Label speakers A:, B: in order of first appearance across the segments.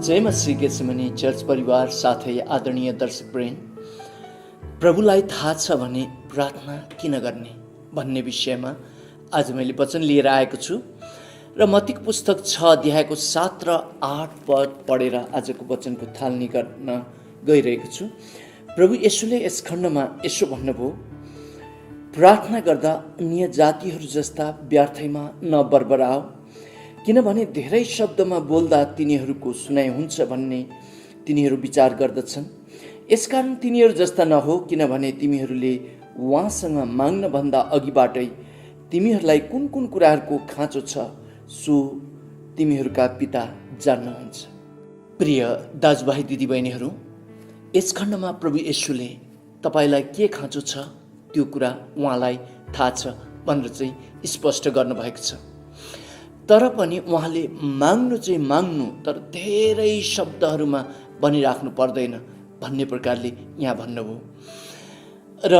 A: जय मसीह Gethsemane church परिवार साथै आदरणीय दर्शकवृन्द, प्रभुलाई थाहा छ भने प्रार्थना किन गर्ने भन्ने विषयमा आज मैले वचन लिएर आएको छु र मत्तीको पुस्तक 6 अध्यायको 7 र 8 पद पढेर आजको वचनको थालनी गर्न गइरहेको छु। प्रभु येशूले यस खण्डमा यसो भन्नुभयो, प्रार्थना गर्दा अन्य जातिहरू जस्ता व्यर्थैमा नबरबराओ, किनभने धेरै शब्दमा बोल्दा तिनीहरूको सुनाइ हुन्छ भन्ने तिनीहरू विचार गर्दछन्। यसकारण तिनीहरू जस्ता नहो, किनभने तिमीहरूले उहाँसँग माग्नभन्दा अघिबाटै तिमीहरूलाई कुन कुन कुराहरूको खाँचो छ सो तिमीहरूका पिता जान्नुहुन्छ। प्रिय दाजुभाइ दिदीबहिनीहरू, यस खण्डमा प्रभु येशूले तपाईँलाई के खाँचो छ त्यो कुरा उहाँलाई थाहा छ भनेर चाहिँ स्पष्ट गर्नुभएको छ। तर पनि उहाँले माग्नु चाहिँ माग्नु, तर धेरै शब्दहरूमा भनिराख्नु पर्दैन भन्ने प्रकारले यहाँ भन्नुभयो। र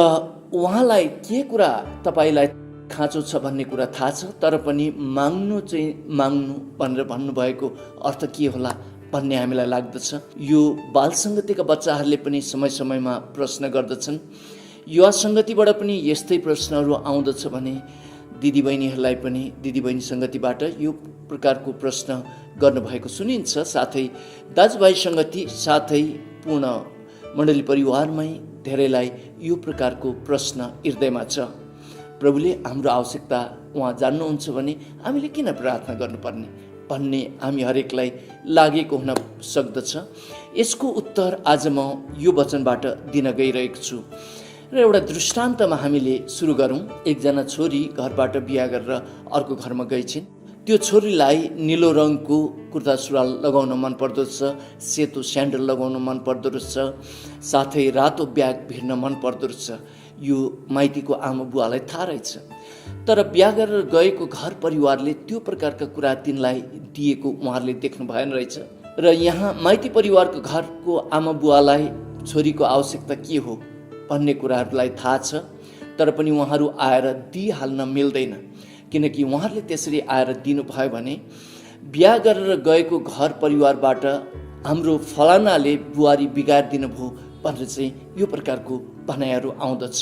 A: उहाँलाई के कुरा तपाईँलाई खाँचो छ भन्ने कुरा थाहा छ, तर पनि माग्नु चाहिँ माग्नु भनेर भन्नुभएको अर्थ के होला भन्ने हामीलाई लाग्दछ। यो बाल सङ्गतिका बच्चाहरूले पनि समय समयमा प्रश्न गर्दछन्। युवा सङ्गतिबाट पनि यस्तै प्रश्नहरू आउँदछ भने दिदीबहिनीहरूलाई पनि दिदीबहिनी सङ्गतिबाट यो प्रकारको प्रश्न गर्नुभएको सुनिन्छ। साथै दाजुभाइ सङ्गति साथै पूर्ण मण्डली परिवारमै धेरैलाई यो प्रकारको प्रश्न हृदयमा छ। प्रभुले हाम्रो आवश्यकता उहाँ जान्नुहुन्छ भने हामीले किन प्रार्थना गर्नुपर्ने भन्ने हामी हरेकलाई लागेको हुन सक्दछ। यसको उत्तर आज म यो वचनबाट दिन गइरहेको छु र एउटा दृष्टान्तमा हामीले सुरु गरौँ। एकजना छोरी घरबाट बिहा गरेर अर्को घरमा गइछिन्। त्यो छोरीलाई निलो रङको कुर्ता सुरुवाल लगाउन मन पर्दछ, सेतो स्यान्डल लगाउन मन पर्दो रहेछ, साथै रातो ब्याग भिर्न मन पर्दो रहेछ। यो माइतीको आमा बुवालाई थाहा रहेछ, तर बिहा गरेर गएको घर परिवारले त्यो प्रकारका कुरा तिनलाई दिएको उहाँहरूले देख्नु भएन रहेछ। र यहाँ माइती परिवारको घरको आमा बुवालाई छोरीको आवश्यकता के हो भन्ने कुराहरूलाई थाहा छ, तर पनि उहाँहरू आएर दिइहाल्न मिल्दैन। किनकि उहाँहरूले त्यसरी आएर दिनुभयो भने बिहा गरेर गएको घर परिवारबाट हाम्रो फलानाले बुहारी बिगारिदिनु भयो भनेर चाहिँ यो प्रकारको भनाइहरू आउँदछ।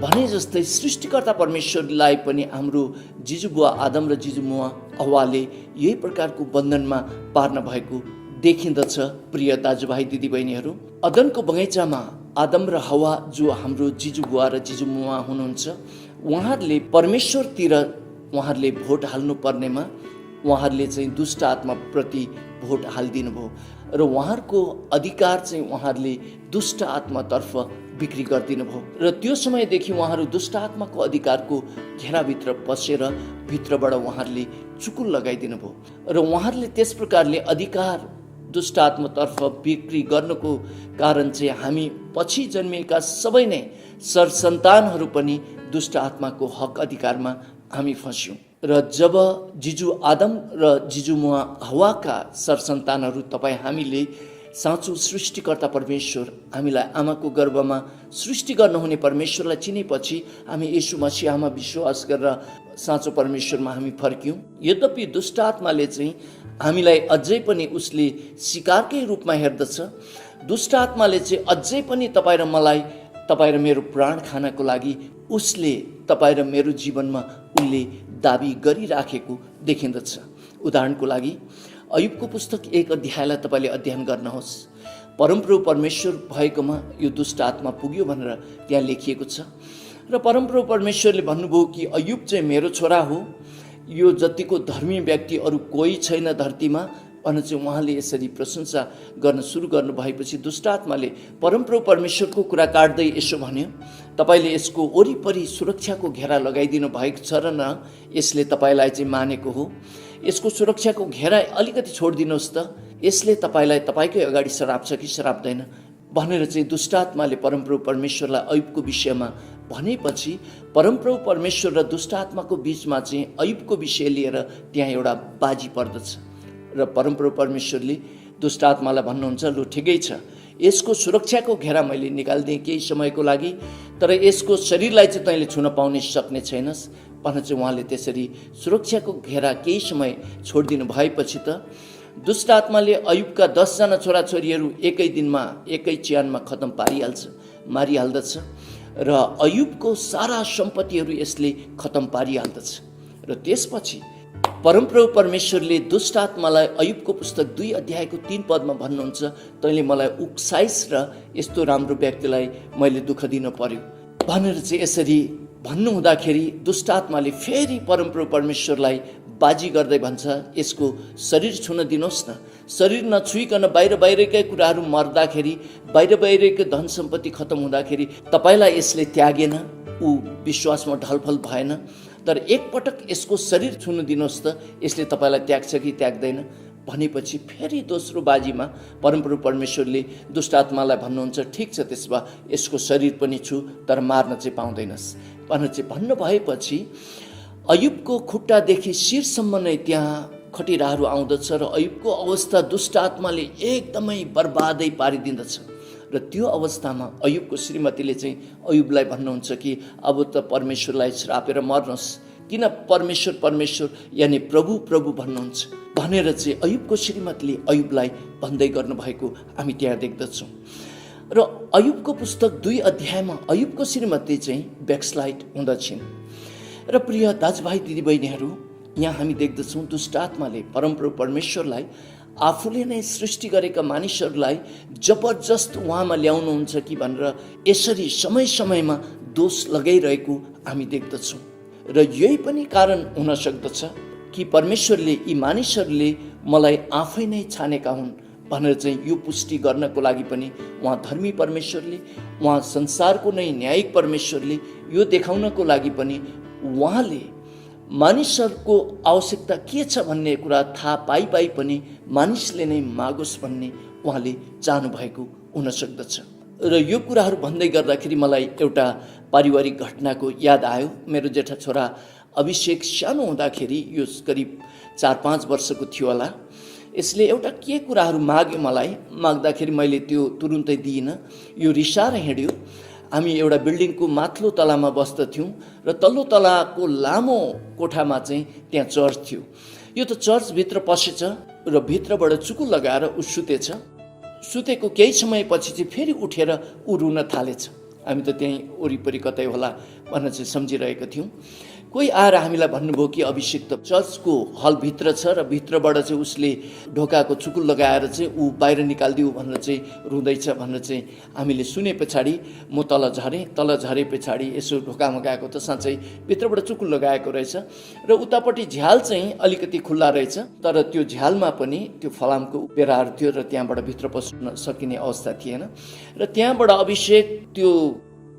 A: भने जस्तै सृष्टिकर्ता परमेश्वरलाई पनि हाम्रो जिजुबुवा आदम र जिजुमुवा हव्वाले यही प्रकारको बन्धनमा पार्न भएको देखिँदछ। प्रिय दाजुभाइ दिदीबहिनीहरू, अदनको बगैँचामा आदम र हव्वा जो हाम्रो जिजुबुवा र जिजुमुवा हुनुहुन्छ, उहाँहरूले परमेश्वरतिर उहाँहरूले भोट हाल्नु पर्नेमा उहाँहरूले चाहिँ दुष्ट आत्माप्रति भोट हालिदिनु भयो र उहाँहरूको अधिकार चाहिँ उहाँहरूले दुष्ट आत्मातर्फ बिक्री गरिदिनु भयो। र त्यो समयदेखि उहाँहरू दुष्ट आत्माको अधिकारको घेराभित्र पसेर भित्रबाट उहाँहरूले चुकुल लगाइदिनु भयो र उहाँहरूले त्यस प्रकारले अधिकार दुष्ट आत्मातर्फ बिक्री गर्नुको कारण चाहिँ हामी पछि जन्मिएका सबै नै सरसन्तानहरू पनि दुष्ट आत्माको हक अधिकारमा हामी फस्यौँ। र जब जिजु आदम र जिजुमुवा हव्वाका सरसन्तानहरू तपाईँ हामीले साँचो सृष्टिकर्ता परमेश्वर हामीलाई आमाको गर्भमा सृष्टि गर्नुहुने परमेश्वरलाई चिनेपछि हामी येशू मसीहमा विश्वास गरेर साँचो परमेश्वरमा हामी फर्क्यौँ। यद्यपि दुष्ट आत्माले चाहिँ हामीलाई अझै पनि उसले शिकारकै रूपमा हेर्दछ। दुष्ट आत्माले चाहिँ अझै पनि तपाईँ र मलाई, तपाईँ र मेरो प्राण खानको लागि उसले तपाईँ र मेरो जीवनमा उसले दाबी गरिराखेको देखिँदछ। उदाहरणको लागि अयुबको पुस्तक 1 अध्यायलाई तपाईँले अध्ययन गर्नुहोस्। परमप्रभु परमेश्वर भएकोमा यो दुष्ट आत्मा पुग्यो भनेर त्यहाँ लेखिएको छ र परमप्रभु परमेश्वरले भन्नुभयो कि अयुब चाहिँ मेरो छोरा हो, यो जतिको धर्मी व्यक्ति अरू कोही छैन धरतीमा भनेर चाहिँ उहाँले यसरी प्रशंसा गर्न सुरु गर्नु भएपछि दुष्ट आत्माले परमप्रभु परमेश्वरको कुरा काट्दै यसो भन्यो, तपाईँले यसको वरिपरि सुरक्षाको घेरा लगाइदिनु भएको छ र न यसले तपाईँलाई चाहिँ मानेको हो, यसको सुरक्षाको घेरा अलिकति छोडिदिनुहोस् त, यसले तपाईँलाई तपाईँकै अगाडि श्राप्छ कि श्राप्दैन भनेर चाहिँ दुष्ट आत्माले परमप्रभु परमेश्वरलाई अयुबको विषयमा भनेपछि परमप्रभु परमेश्वर र दुष्ट आत्माको बिचमा चाहिँ अयुबको विषय लिएर त्यहाँ एउटा बाजी पर्दछ र परमप्रभु परमेश्वरले दुष्ट आत्मालाई भन्नुहुन्छ, लु ठिकै छ, यसको सुरक्षाको घेरा मैले निकालिदिएँ केही समयको लागि, तर यसको शरीरलाई चाहिँ तैँले छुन पाउने सक्ने छैनस् भनेर चाहिँ उहाँले त्यसरी सुरक्षाको घेरा केही समय छोडिदिनु भएपछि त दुष्ट आत्माले अयुबका 10जना छोराछोरीहरू एकै दिनमा एकै च्यानमा खतम पारिहाल्छ, मारिहाल्दछ र अयुबको सारा सम्पत्तिहरू यसले खतम पारिहाल्दछ। र त्यसपछि परमप्रभु परमेश्वरले दुष्ट आत्मालाई अयुबको पुस्तक 2 अध्यायको 3 पदमा भन्नुहुन्छ, तैँले मलाई उक्साइस र यस्तो राम्रो व्यक्तिलाई मैले दुःख दिन पर्यो भनेर चाहिँ यसरी भन्नु हुँदाखेरि दुष्ट आत्माले फेरि परमप्रभु परमेश्वरलाई बाजी गर्दै भन्छ, यसको शरीर छुन दिनुहोस् न। शरीर नछुइकन बाहिरकै कुराहरू मर्दाखेरि, बाहिरकै धन सम्पत्ति खतम हुँदाखेरि तपाईँलाई यसले त्यागेन, ऊ विश्वासमा ढलफल भएन, तर एकपटक यसको शरीर छुन दिनुहोस् त, यसले तपाईँलाई त्याग्छ कि त्याग्दैन भनेपछि फेरि दोस्रो बाजीमा परमप्रभु परमेश्वरले दुष्ट आत्मालाई भन्नुहुन्छ, ठिक छ त्यसो भए यसको शरीर पनि छु तर मार्न चाहिँ पाउँदैनस् भनेर चाहिँ भन्नुभएपछि अयुबको खुट्टादेखि शिरसम्म नै त्यहाँ खटिराहरू आउँदछ र अयुबको अवस्था दुष्ट आत्माले एकदमै बर्बादै पारिदिँदछ। र त्यो अवस्थामा अयुबको श्रीमतीले चाहिँ अयुबलाई भन्नुहुन्छ कि अब त परमेश्वरलाई श्रापेर मर्नुहोस्, किन परमेश्वर परमेश्वर यानि प्रभु प्रभु भन्नुहुन्छ भनेर चाहिँ अयुबको श्रीमतीले अयुबलाई भन्दै गर्नुभएको हामी त्यहाँ देख्दछौँ। र अयुबको पुस्तक 2 अध्यायमा अयुबको श्रीमती चाहिँ ब्याकस्लाइड हुँदछिन्। र प्रिय दाजुभाइ दिदीबहिनीहरू, यहाँ हामी देख्दछौँ दुष्ट आत्माले परमप्रभु परमेश्वरलाई आफूले नै सृष्टि गरेका मानिसहरूलाई जबरजस्त उहाँमा ल्याउनुहुन्छ कि भनेर यसरी समय समयमा दोष लगाइरहेको हामी देख्दछौँ। र यही पनि कारण हुन सक्दछ कि परमेश्वरले यी मानिसहरूले मलाई आफै नै छानेका हुन् भनेर चाहिँ यो पुष्टि गर्नको लागि पनि उहाँ धर्मी परमेश्वरले, उहाँ संसारको नै न्यायिक परमेश्वरले यो देखाउनको लागि पनि उहाँले मानिसहरूको आवश्यकता के छ भन्ने कुरा थाहा पाइ पनि मानिसले नै मागोस् भन्ने उहाँले चाहनुभएको हुन सक्दछ। र यो कुराहरू भन्दै गर्दाखेरि मलाई एउटा पारिवारिक घटनाको याद आयो। मेरो जेठा छोरा अभिषेक सानो हुँदाखेरि, यो करिब 4-5 वर्षको थियो होला, यसले एउटा के कुराहरू माग्यो मलाई, माग्दाखेरि मैले त्यो तुरुन्तै दिइनँ। यो रिसाएर हिँड्यो। हामी एउटा बिल्डिङको माथिल्लो तलामा बस्दथ्यौँ र तल्लो तलाको लामो कोठामा चाहिँ त्यहाँ चर्च थियो। यो त चर्चभित्र पसेछ र भित्रबाट चुकुल लगाएर ऊ सुतेछ। सुतेको केही समयपछि चाहिँ फेरि उठेर ऊ रुन थालेछ। हामी त त्यहीँ वरिपरि कतै होला भनेर चाहिँ सम्झिरहेका थियौँ। कोही आएर हामीलाई भन्नुभयो कि अभिषेक त चर्चको हलभित्र छ र भित्रबाट चाहिँ उसले ढोकाको चुकुल लगाएर चाहिँ ऊ बाहिर निकालिदिऊ भनेर चाहिँ रुँदैछ भनेर चाहिँ हामीले सुने पछाडि म तल झरे पछाडि यसो ढोकामा गएको त साँच्चै भित्रबाट चुकुल लगाएको रहेछ र उतापट्टि झ्याल चाहिँ अलिकति खुल्ला रहेछ, तर त्यो झ्यालमा पनि त्यो फलामको बेराहरू थियो र त्यहाँबाट भित्र पस्न सकिने अवस्था थिएन। र त्यहाँबाट अभिषेक त्यो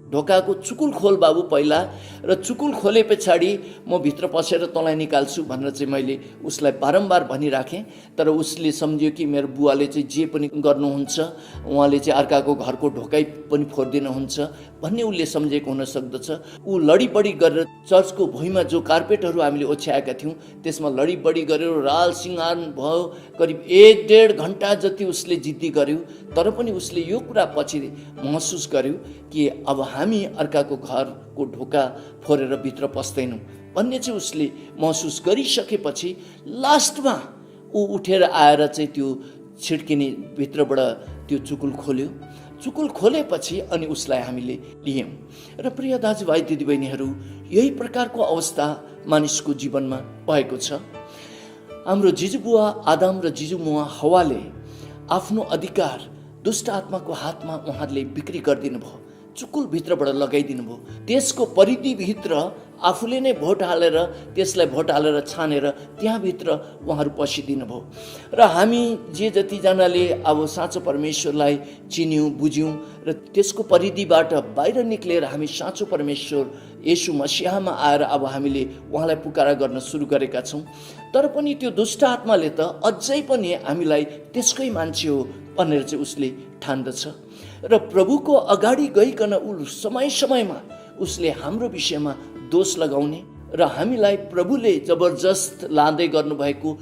A: ढोकाको चुकुल खोल बाबु पहिला, र चुकुल खोले पछाडि म भित्र पसेर तँलाई निकाल्छु भनेर चाहिँ मैले उसलाई बारम्बार भनिराखेँ। तर उसले सम्झ्यो कि मेरो बुवाले चाहिँ जे पनि गर्नुहुन्छ, उहाँले चाहिँ अर्काको घरको ढोकै पनि फोडिदिनुहुन्छ भन्ने उसले सम्झेको हुन सक्दछ। ऊ लडीबडी गरेर चर्चको भुइँमा जो कार्पेटहरू हामीले ओछ्याएका थियौँ त्यसमा लडीबडी गरेर राल सिँगार भयो। करिब 1-1.5 घन्टा जति उसले जिद्दी गर्यो, तर पनि उसले यो कुरा पछि महसुस गर्यो कि अब हामी अर्काको घरको ढोका फोरेर भित्र पस्दैनौँ भन्ने चाहिँ उसले महसुस गरिसकेपछि लास्टमा ऊ उठेर आएर चाहिँ त्यो छिड्किने भित्रबाट त्यो चुकुल खोल्यो। चुकुल खोलेपछि अनि उसलाई हामीले लियौँ। र प्रिय दाजुभाइ दिदीबहिनीहरू, यही प्रकारको अवस्था मानिसको जीवनमा भएको छ। हाम्रो जिजुबुवा आदम र जिजुमुवा हवाले आफ्नो अधिकार दुष्ट आत्माको हातमा उहाँहरूले बिक्री गरिदिनु भयो, चुकुल भित्रबाट लगाइदिनु भयो। त्यसको परिधिभित्र आफूले नै भोट हालेर त्यसलाई भोट हालेर छानेर त्यहाँभित्र उहाँहरू पसिदिनु भयो। र हामी जे जतिजनाले अब साँचो परमेश्वरलाई चिन्यौँ बुझ्यौँ र त्यसको परिधिबाट बाहिर निक्लेर हामी साँचो परमेश्वर येशू मसीहमा आएर अब हामीले उहाँलाई पुकारा गर्न सुरु गरेका छौँ। तर पनि त्यो दुष्ट आत्माले त अझै पनि हामीलाई त्यसकै मान्छे हो भनेर चाहिँ उसले ठान्दछ र प्रभुको अगाडि गइकन ऊ समय समयमा उसले हाम्रो विषयमा दोष लगाउने र हामीलाई प्रभुले जबरजस्त लाँदै गर्नुभएको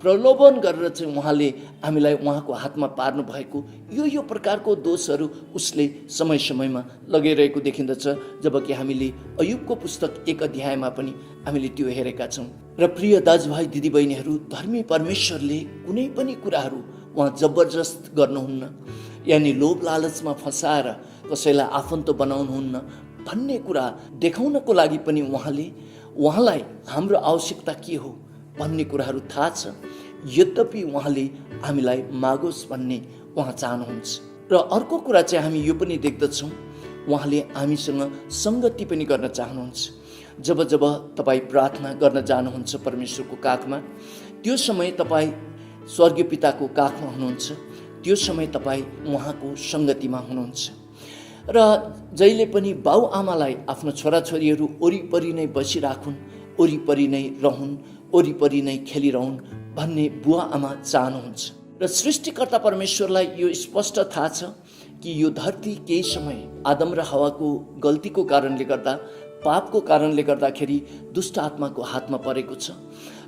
A: प्रलोभन गरेर चाहिँ उहाँले हामीलाई उहाँको हातमा पार्नु भएको यो प्रकारको दोषहरू उसले समय समयमा लगाइरहेको देखिन्दछ। जबकि हामीले अयुबको पुस्तक 1 अध्यायमा पनि हामीले त्यो हेरेका छौँ। र प्रिय दाजुभाइ दिदीबहिनीहरू, धर्मी परमेश्वरले कुनै पनि कुराहरू उहाँ जबरजस्त गर्नुहुन्न, यानि लोभ लालचमा फसाएर कसैलाई आफन्त बनाउनुहुन्न भन्ने कुरा देखाउनको लागि पनि उहाँलाई हाम्रो आवश्यकता के हो भन्ने कुराहरू थाहा छ। यद्यपि उहाँले हामीलाई मागोस् भन्ने उहाँ चाहनुहुन्छ। र अर्को कुरा चाहिँ हामी यो पनि देख्दछौँ, उहाँले हामीसँग सङ्गति पनि गर्न चाहनुहुन्छ। जब जब तपाईँ प्रार्थना गर्न जानुहुन्छ परमेश्वरको काखमा, त्यो समय तपाईँ स्वर्गीय पिताको काखमा हुनुहुन्छ, त्यो समय तपाईँ उहाँको सङ्गतिमा हुनुहुन्छ। र जहिले पनि बाउआमालाई आफ्नो छोराछोरीहरू वरिपरि नै बसिराखुन्, वरिपरि नै रहन्, वरिपरि नै खेलिरहन् भन्ने बुवा आमा चाहनुहुन्छ। र सृष्टिकर्ता परमेश्वरलाई यो स्पष्ट थाहा छ कि यो धरती केही समय आदम र हवाको गल्तीको कारणले गर्दा, पापको कारणले गर्दाखेरि दुष्ट आत्माको हातमा परेको छ।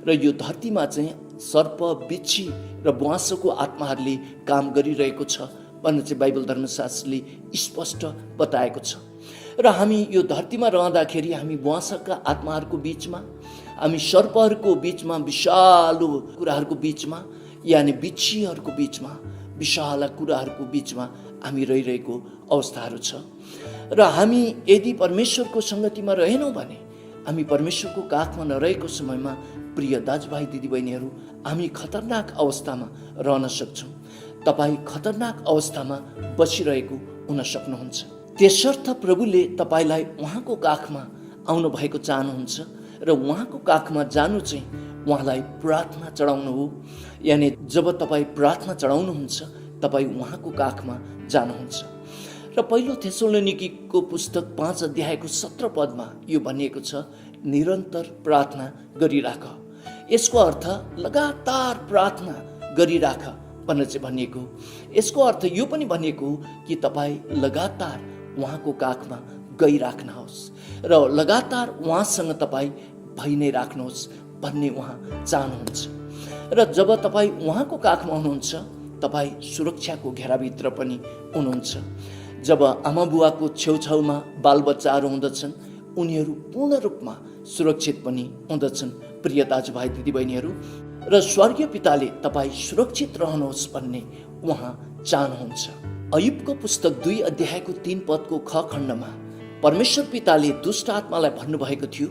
A: र यो धरतीमा चाहिँ सर्प, बिच्छी र बुवासको आत्माहरूले काम गरिरहेको छ भन्ने चाहिँ बाइबल धर्मशास्त्रले स्पष्ट बताएको छ। र हामी यो धरतीमा रहँदाखेरि हामी बुवासका आत्माहरूको बिचमा, हामी सर्पहरूको बिचमा, विषालु कुराहरूको बिचमा, यानि बिच्छीहरूको बिचमा, विषाल कुराहरूको बिचमा हामी रहिरहेको अवस्थाहरू छ। र हामी यदि परमेश्वरको सङ्गतिमा रहेनौँ भने, हामी परमेश्वरको काखमा नरहेको समयमा प्रिय दाजुभाइ दिदीबहिनीहरू, हामी खतरनाक अवस्थामा रहन सक्छौँ। तपाईँ खतरनाक अवस्थामा बसिरहेको हुन सक्नुहुन्छ। त्यसर्थ प्रभुले तपाईँलाई उहाँको काखमा आउनु भएको चाहनुहुन्छ। र उहाँको काखमा जानु चाहिँ उहाँलाई प्रार्थना चढाउनु हो। यानि जब तपाईँ प्रार्थना चढाउनुहुन्छ, तपाईँ उहाँको काखमा जानुहुन्छ। र पहिलो थेसलोनिकीको पुस्तक 5 अध्यायको 17 पदमा यो भनिएको छ, निरन्तर प्रार्थना गरिराख। यसको अर्थ लगातार प्रार्थना गरिराख भनेर चाहिँ भनिएको। यसको अर्थ यो पनि भनिएको कि तपाईँ लगातार उहाँको काखमा गइराख्नुहोस् र लगातार उहाँसँग तपाईँ भइ नै राख्नुहोस् भन्ने उहाँ चाहनुहुन्छ। र जब तपाईँ उहाँको काखमा हुनुहुन्छ, तपाईँ सुरक्षाको घेराभित्र पनि हुनुहुन्छ। जब आमा बुवाको छेउछाउमा बालबच्चाहरू हुँदछन्, उनीहरू पूर्ण रूपमा सुरक्षित पनि हुँदछन् प्रिय दाजुभाइ दिदीबहिनीहरू। र स्वर्गीय पिताले तपाईँ सुरक्षित रहनुहोस् भन्ने उहाँ चाहनुहुन्छ। अयुबको पुस्तक 2 अध्यायको 3 पदको ख खण्डमा परमेश्वर पिताले दुष्ट आत्मालाई भन्नुभएको थियो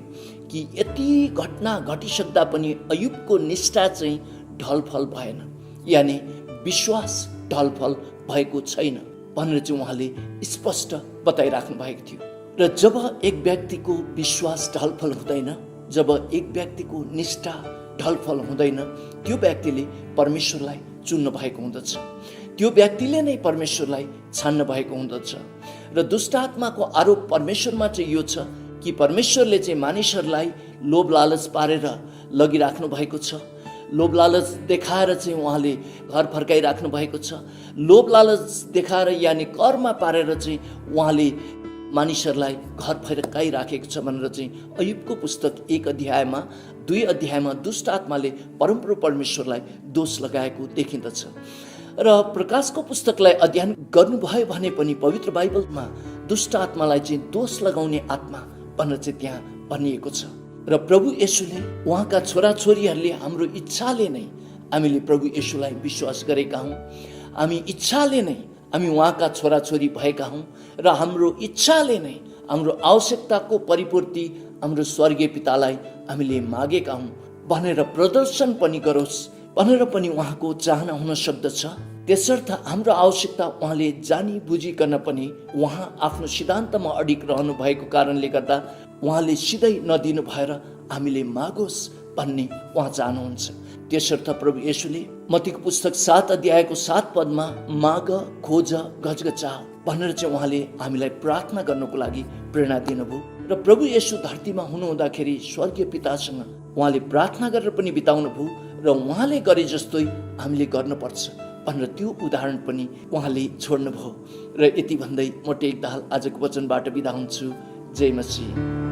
A: कि यति घटना घटिसक्दा पनि अयुबको निष्ठा चाहिँ ढलफल भएन, यानि विश्वास ढलफल भएको छैन भनेर चाहिँ उहाँले स्पष्ट बताइराख्नु भएको थियो। र जब एक व्यक्तिको विश्वास ढलफल हुँदैन, जब एक व्यक्तिको निष्ठा ढलफल हुँदैन, त्यो व्यक्तिले परमेश्वरलाई चुन्नु भएको हुँदछ, त्यो व्यक्तिले नै परमेश्वरलाई छान्न भएको हुँदछ। र दुष्ट आत्माको आरोप परमेश्वरमा चाहिँ यो छ कि परमेश्वरले चाहिँ मानिसहरूलाई लोभ लालच पारेर लगिराख्नु भएको छ। लोभ लालच देखाएर चाहिँ उहाँले घर फर्काइराख्नु भएको छ। लोभ लालच देखाएर यानि कर्म पारेर चाहिँ उहाँले मानिसहरूलाई घर फर्काइराखेको छ भनेर चाहिँ अयुबको पुस्तक 1 अध्यायमा 2 अध्यायमा दुष्ट आत्माले परमप्रभु परमेश्वरलाई दोष लगाएको देखिन्दछ। र प्रकाशको पुस्तकलाई अध्ययन गर्नुभयो भने पनि पवित्र बाइबलमा दुष्ट आत्मालाई चाहिँ दोष लगाउने आत्मा भनेर चाहिँ त्यहाँ भनिएको छ। र प्रभु येशूले, उहाँका छोराछोरीहरूले हाम्रो इच्छाले नै हामीले प्रभु येशूलाई विश्वास गरेका हौँ। हामी इच्छाले नै हामी उहाँका छोराछोरी भएका हौँ र हाम्रो इच्छाले नै हाम्रो आवश्यकताको परिपूर्ति हाम्रो स्वर्गीय पितालाई हामीले मागेका हौँ भनेर प्रदर्शन पनि गरोस् भनेर पनि उहाँको चाहना हुन सक्दछ। त्यसर्थ हाम्रो आवश्यकता उहाँले जानी बुझिकन पनि उहाँ आफ्नो सिद्धान्तमा अडिग रहनु भएको कारणले गर्दा उहाँले सिधै नदिनु भएर हामीले मागोस् भन्ने उहाँ चाहनुहुन्छ। त्यसर्थ प्रभु येशूले मत्तीको पुस्तक 7 अध्यायको 7 पदमा माग, खोज, गजगचाओ भनेर चाहिँ उहाँले हामीलाई प्रार्थना गर्नको लागि प्रेरणा दिनुभयो। र प्रभु येशू धरतीमा हुनुहुँदाखेरि स्वर्गीय पितासँग उहाँले प्रार्थना गरेर पनि बिताउनु भयो र उहाँले गरे जस्तै हामीले गर्नुपर्छ भनेर त्यो उदाहरण पनि उहाँले छोड्नुभयो। र यति भन्दै म टेक दाहाल आजको वचनबाट बिदा हुन्छु। जय मसीह।